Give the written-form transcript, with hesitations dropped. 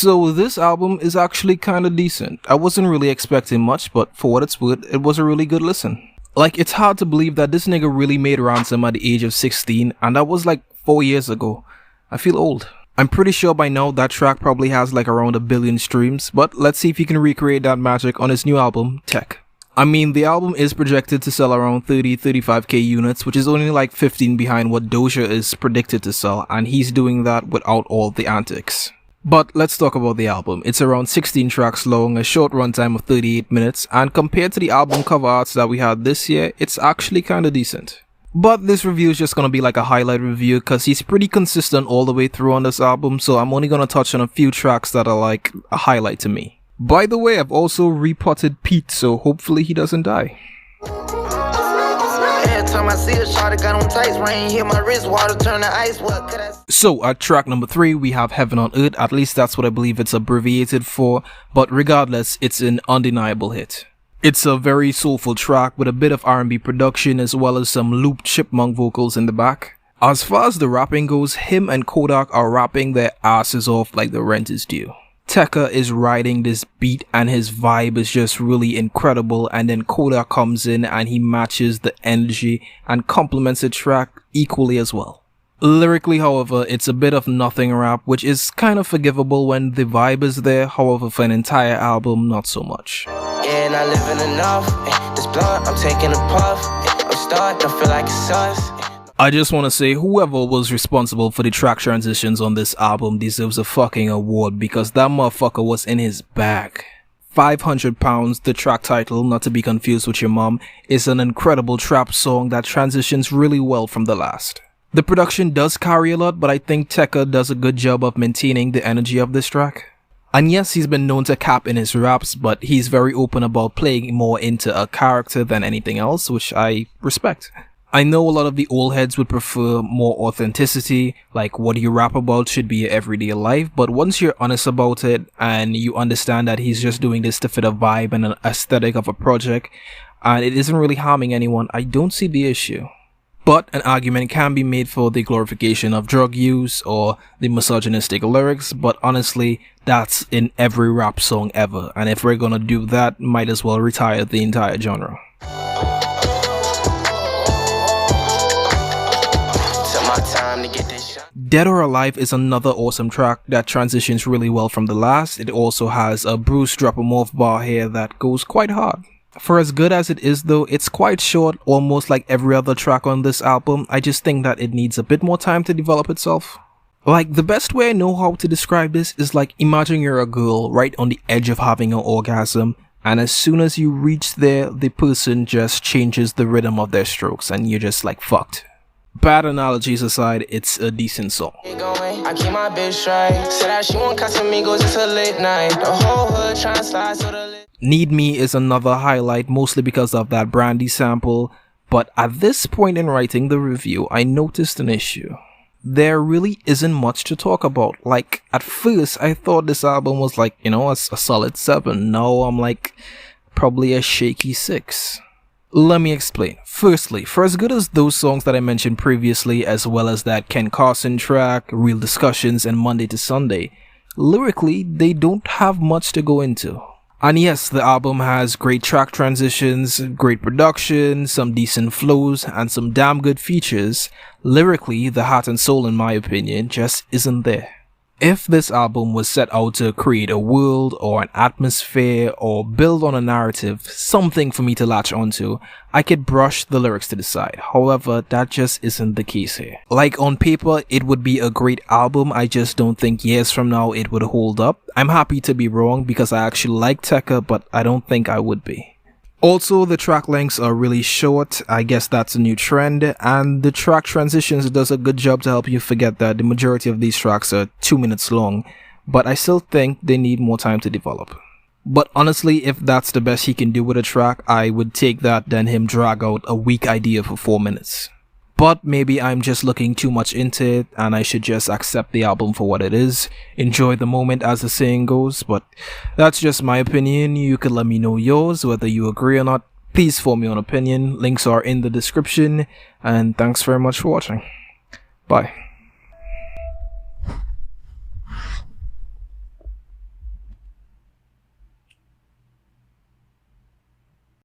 So this album is actually kinda decent. I wasn't really expecting much, but for what it's worth, it was a really good listen. Like, it's hard to believe that this nigga really made Ransom at the age of 16, and that was like 4 years ago. I feel old. I'm pretty sure by now that track probably has like around 1 billion streams, but let's see if he can recreate that magic on his new album, Tec. I mean, the album is projected to sell around 30-35k units, which is only like 15 behind what Doja is predicted to sell, and he's doing that without all the antics. But let's talk about the album. It's around 16 tracks long, a short runtime of 38 minutes, and compared to the album cover arts that we had this year, it's actually kinda decent. But this review is just gonna be like a highlight review cause he's pretty consistent all the way through on this album, so I'm only gonna touch on a few tracks that are like a highlight to me. By the way, I've also repotted Pete, so hopefully he doesn't die. So at track number 3 we have Heaven on Earth, at least that's what I believe it's abbreviated for, but regardless, it's an undeniable hit. It's a very soulful track with a bit of R&B production as well as some looped chipmunk vocals in the back. As far as the rapping goes, him and Kodak are rapping their asses off like the rent is due. Tecca is riding this beat and his vibe is just really incredible, and then Kodak comes in and he matches the energy and complements the track equally as well. Lyrically, however, it's a bit of nothing rap, which is kind of forgivable when the vibe is there, however for an entire album, not so much. Yeah, not living enough. This blunt, I'm taking a puff. I'm starting to feel like it's us. I just want to say whoever was responsible for the track transitions on this album deserves a fucking award because that motherfucker was in his bag. 500 Pounds, the track title, not to be confused with Your Mom, is an incredible trap song that transitions really well from the last. The production does carry a lot, but I think Tecca does a good job of maintaining the energy of this track. And yes, he's been known to cap in his raps, but he's very open about playing more into a character than anything else, which I respect. I know a lot of the old heads would prefer more authenticity, like what you rap about should be your everyday life, but once you're honest about it and you understand that he's just doing this to fit a vibe and an aesthetic of a project, and it isn't really harming anyone, I don't see the issue. But an argument can be made for the glorification of drug use or the misogynistic lyrics, but honestly, that's in every rap song ever, and if we're gonna do that, might as well retire the entire genre. Dead or Alive is another awesome track that transitions really well from the last. It also has a Bruce drop 'em off bar here that goes quite hard. For as good as it is though, it's quite short, almost like every other track on this album. I just think that it needs a bit more time to develop itself. Like, the best way I know how to describe this is like, imagine you're a girl right on the edge of having an orgasm, and as soon as you reach there, the person just changes the rhythm of their strokes and you're just like fucked. Bad analogies aside, it's a decent song. I keep my bitch right. Said that she won't Casamigos, it's a late night. The whole hood trying to slide so the Need Me is another highlight, mostly because of that Brandy sample, but at this point in writing the review, I noticed an issue. There really isn't much to talk about. Like, at first, I thought this album was like, you know, a solid 7. Now I'm like, probably a shaky 6. Let me explain. Firstly, for as good as those songs that I mentioned previously, as well as that Ken Carson track, Real Discussions, and Monday to Sunday, lyrically, they don't have much to go into. And yes, the album has great track transitions, great production, some decent flows, and some damn good features. Lyrically, the heart and soul, in my opinion, just isn't there. If this album was set out to create a world or an atmosphere or build on a narrative, something for me to latch onto, I could brush the lyrics to the side. However, that just isn't the case here. Like, on paper, it would be a great album, I just don't think years from now it would hold up. I'm happy to be wrong because I actually like Tecca, but I don't think I would be. Also, the track lengths are really short. I guess that's a new trend, and the track transitions does a good job to help you forget that the majority of these tracks are 2 minutes long, but I still think they need more time to develop. But honestly, if that's the best he can do with a track, I would take that than him drag out a weak idea for 4 minutes. But maybe I'm just looking too much into it and I should just accept the album for what it is. Enjoy the moment, as the saying goes, but that's just my opinion. You could let me know yours, whether you agree or not. Please form your own opinion. Links are in the description, and thanks very much for watching. Bye.